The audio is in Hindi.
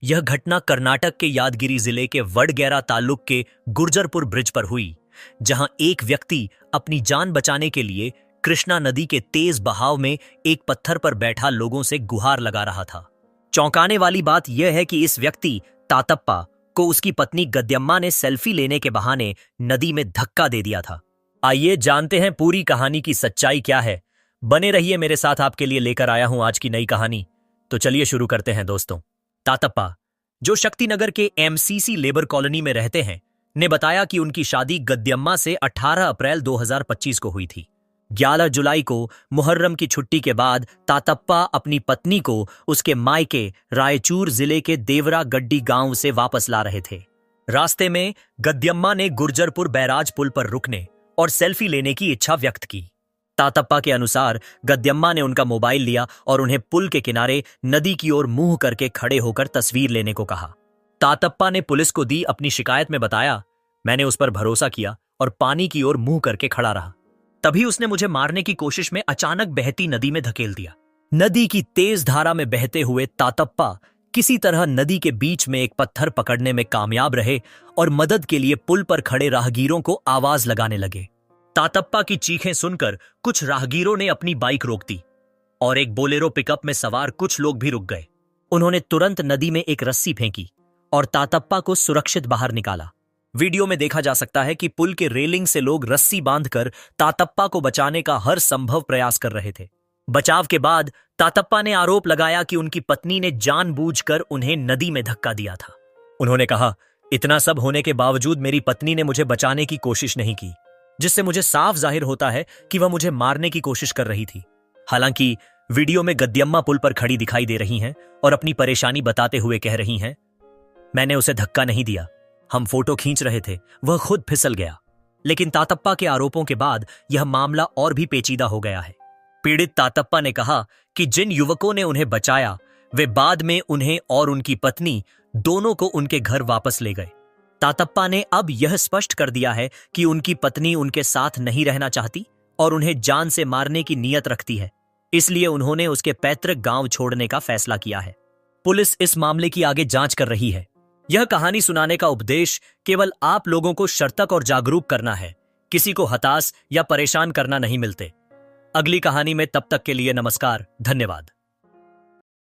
यह घटना कर्नाटक के यादगिरी जिले के वडगैरा ताल्लुक के गुर्जरपुर ब्रिज पर हुई, जहां एक व्यक्ति अपनी जान बचाने के लिए कृष्णा नदी के तेज बहाव में एक पत्थर पर बैठा लोगों से गुहार लगा रहा था। चौंकाने वाली बात यह है कि इस व्यक्ति तातप्पा को उसकी पत्नी गद्यम्मा ने सेल्फी लेने के बहाने नदी में धक्का दे दिया था। आइए जानते हैं पूरी कहानी की सच्चाई क्या है। बने रहिए मेरे साथ, आपके लिए लेकर आया हूं आज की नई कहानी। तो चलिए शुरू करते हैं दोस्तों। तातप्पा, जो शक्तिनगर के एमसीसी लेबर कॉलोनी में रहते हैं, ने बताया कि उनकी शादी गद्यम्मा से 18 अप्रैल 2025 को हुई थी। 11 जुलाई को मुहर्रम की छुट्टी के बाद तातप्पा अपनी पत्नी को उसके मायके रायचूर जिले के देवरा गड्डी गांव से वापस ला रहे थे। रास्ते में गद्यम्मा ने गुर्जरपुर बैराज पुल पर रुकने और सेल्फी लेने की इच्छा व्यक्त की। तातप्पा के अनुसार गद्यम्मा ने उनका मोबाइल लिया और उन्हें पुल के किनारे नदी की ओर मुंह करके खड़े होकर तस्वीर लेने को कहा। तातप्पा ने पुलिस को दी अपनी शिकायत में बताया, मैंने उस पर भरोसा किया और पानी की ओर मुंह करके खड़ा रहा। तभी उसने मुझे मारने की कोशिश में अचानक बहती नदी में धकेल दिया। नदी की तेज धारा में बहते हुए तातप्पा किसी तरह नदी के बीच में एक पत्थर पकड़ने में कामयाब रहे और मदद के लिए पुल पर खड़े राहगीरों को आवाज लगाने लगे। तातप्पा की चीखें सुनकर कुछ राहगीरों ने अपनी बाइक रोक दी और एक बोलेरो पिकअप में सवार कुछ लोग भी रुक गए। उन्होंने तुरंत नदी में एक रस्सी फेंकी और तातप्पा को सुरक्षित बाहर निकाला। वीडियो में देखा जा सकता है कि पुल के रेलिंग से लोग रस्सी बांधकर तातप्पा को बचाने का हर संभव प्रयास कर रहे थे। बचाव के बाद तातप्पा ने आरोप लगाया कि उनकी पत्नी ने जानबूझकर उन्हें नदी में धक्का दिया था। उन्होंने कहा, इतना सब होने के बावजूद मेरी पत्नी ने मुझे बचाने की कोशिश नहीं की, जिससे मुझे साफ जाहिर होता है कि वह मुझे मारने की कोशिश कर रही थी। हालांकि वीडियो में गद्यम्मा पुल पर खड़ी दिखाई दे रही हैं और अपनी परेशानी बताते हुए कह रही हैं, मैंने उसे धक्का नहीं दिया, हम फोटो खींच रहे थे, वह खुद फिसल गया। लेकिन तातप्पा के आरोपों के बाद यह मामला और भी पेचीदा हो गया है। पीड़ित तातप्पा ने कहा कि जिन युवकों ने उन्हें बचाया वे बाद में उन्हें और उनकी पत्नी दोनों को उनके घर वापस ले गए। तातप्पा ने अब यह स्पष्ट कर दिया है कि उनकी पत्नी उनके साथ नहीं रहना चाहती और उन्हें जान से मारने की नीयत रखती है, इसलिए उन्होंने उसके पैतृक गांव छोड़ने का फैसला किया है। पुलिस इस मामले की आगे जांच कर रही है। यह कहानी सुनाने का उपदेश केवल आप लोगों को सतर्क और जागरूक करना है, किसी को हताश या परेशान करना नहीं मिलते। अगली कहानी में तब तक के लिए नमस्कार, धन्यवाद।